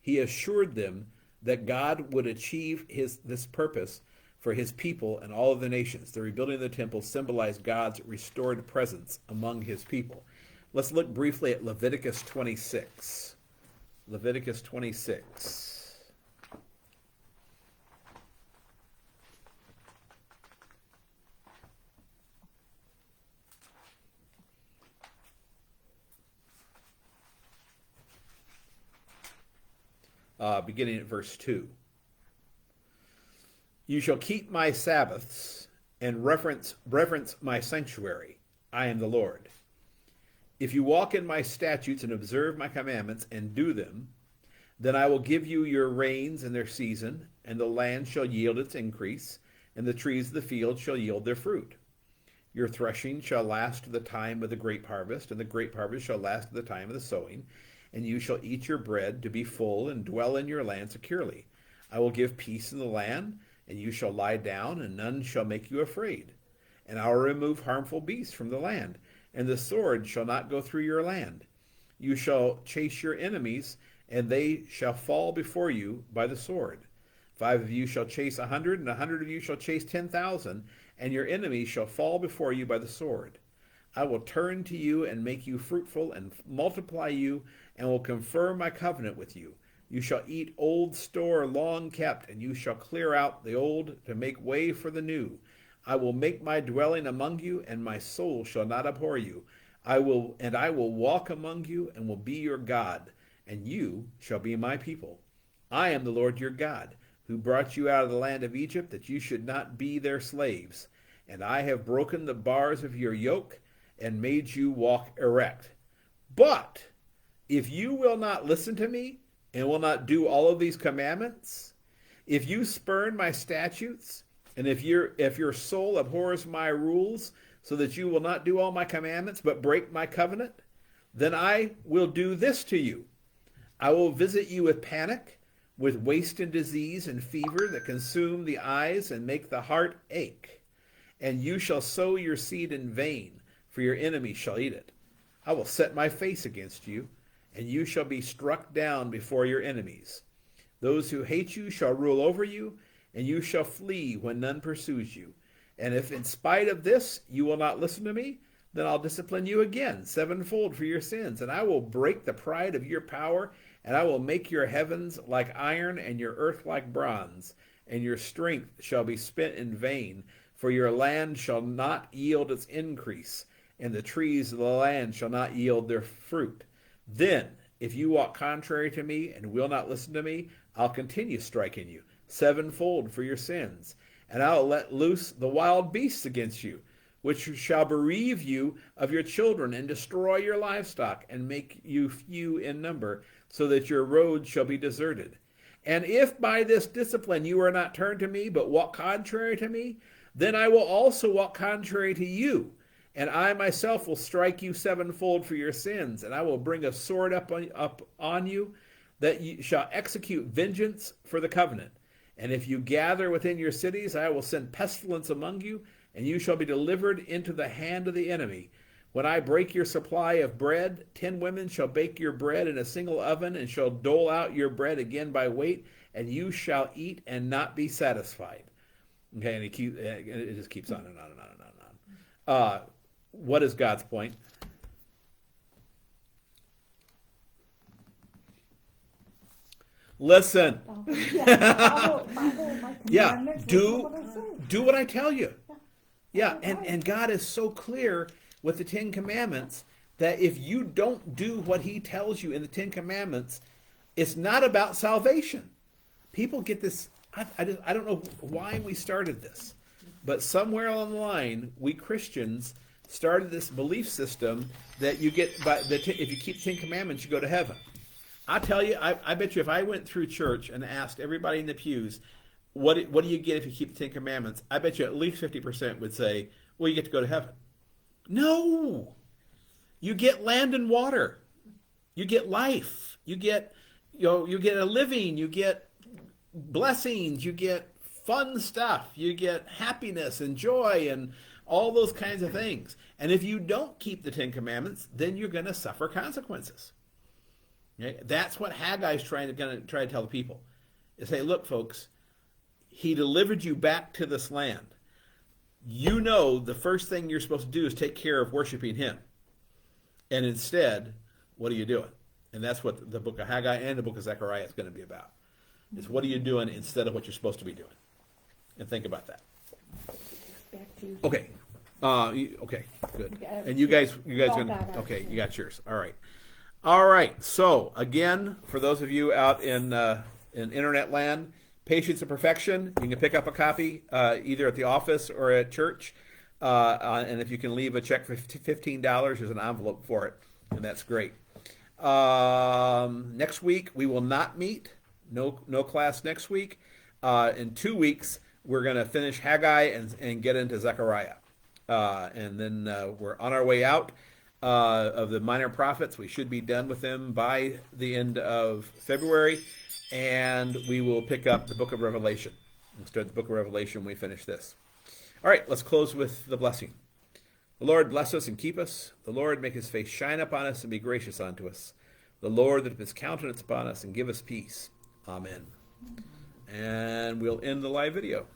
He assured them that God would achieve this purpose for his people and all of the nations. The rebuilding of the temple symbolized God's restored presence among his people. Let's look briefly at Leviticus 26. Leviticus 26. Beginning at verse 2. You shall keep my Sabbaths and reverence my sanctuary. I am the Lord. If you walk in my statutes and observe my commandments and do them, then I will give you your rains in their season, and the land shall yield its increase, and the trees of the field shall yield their fruit. Your threshing shall last to the time of the grape harvest, and the grape harvest shall last to the time of the sowing, and you shall eat your bread to be full and dwell in your land securely. I will give peace in the land, and you shall lie down, and none shall make you afraid. And I will remove harmful beasts from the land, and the sword shall not go through your land. You shall chase your enemies, and they shall fall before you by the sword. 5 of you shall chase 100, and 100 of you shall chase 10,000, and your enemies shall fall before you by the sword. I will turn to you and make you fruitful and multiply you, and will confirm my covenant with you. You shall eat old store long kept, and you shall clear out the old to make way for the new. I will make my dwelling among you, and my soul shall not abhor you. I will walk among you, and will be your God, and you shall be my people. I am the Lord your God, who brought you out of the land of Egypt, that you should not be their slaves. And I have broken the bars of your yoke, and made you walk erect. But if you will not listen to me, and will not do all of these commandments, if you spurn my statutes, and if your soul abhors my rules, so that you will not do all my commandments, but break my covenant, then I will do this to you. I will visit you with panic, with waste and disease and fever that consume the eyes and make the heart ache. And you shall sow your seed in vain, for your enemies shall eat it. I will set my face against you, and you shall be struck down before your enemies. Those who hate you shall rule over you, and you shall flee when none pursues you. And if in spite of this you will not listen to me, then I'll discipline you again, sevenfold for your sins, and I will break the pride of your power, and I will make your heavens like iron and your earth like bronze, and your strength shall be spent in vain, for your land shall not yield its increase, and the trees of the land shall not yield their fruit. Then, if you walk contrary to me and will not listen to me, I'll continue striking you, sevenfold for your sins. And I'll let loose the wild beasts against you, which shall bereave you of your children and destroy your livestock and make you few in number, so that your roads shall be deserted. And if by this discipline you are not turned to me, but walk contrary to me, then I will also walk contrary to you. And I myself will strike you sevenfold for your sins, and I will bring a sword up on you, that you shall execute vengeance for the covenant. And if you gather within your cities, I will send pestilence among you, and you shall be delivered into the hand of the enemy. When I break your supply of bread, 10 women shall bake your bread in a single oven, and shall dole out your bread again by weight, and you shall eat and not be satisfied. Okay, and it just keeps on and on and on and on and on. What is God's point? Listen. Follow my Yeah, commandments, do what I say. do what I tell you. Yeah, and God is so clear with the Ten Commandments that if you don't do what he tells you in the Ten Commandments, it's not about salvation. People get this. I don't know why we started this, but somewhere along the line, we Christians started this belief system that you get if you keep the Ten Commandments, you go to heaven. I tell you, I bet you if I went through church and asked everybody in the pews, what do you get if you keep the Ten Commandments? I bet you at least 50% would say, well, you get to go to heaven. No, you get land and water, you get life, you get you get a living, you get blessings, you get fun stuff, you get happiness and joy and all those kinds of things. And if you don't keep the Ten Commandments, then you're going to suffer consequences. Okay? That's what Haggai is trying to tell the people. Is say, look, folks, he delivered you back to this land. You know the first thing you're supposed to do is take care of worshiping him. And instead, what are you doing? And that's what the book of Haggai and the book of Zechariah is going to be about. Is what are you doing instead of what you're supposed to be doing? And think about that. Back to you. Okay. Okay, good. And you guys okay, you got yours. All right. So again, for those of you out in internet land, Patience and Perfection, you can pick up a copy either at the office or at church. And if you can leave a check for $15, there's an envelope for it, and that's great. Next week we will not meet. No class next week. In 2 weeks we're going to finish Haggai and get into Zechariah. And then we're on our way out of the minor prophets. We should be done with them by the end of February. And we will pick up the book of Revelation. We'll start the book of Revelation when we finish this. All right, let's close with the blessing. The Lord bless us and keep us. The Lord make his face shine upon us and be gracious unto us. The Lord lift his countenance upon us and give us peace. Amen. And we'll end the live video.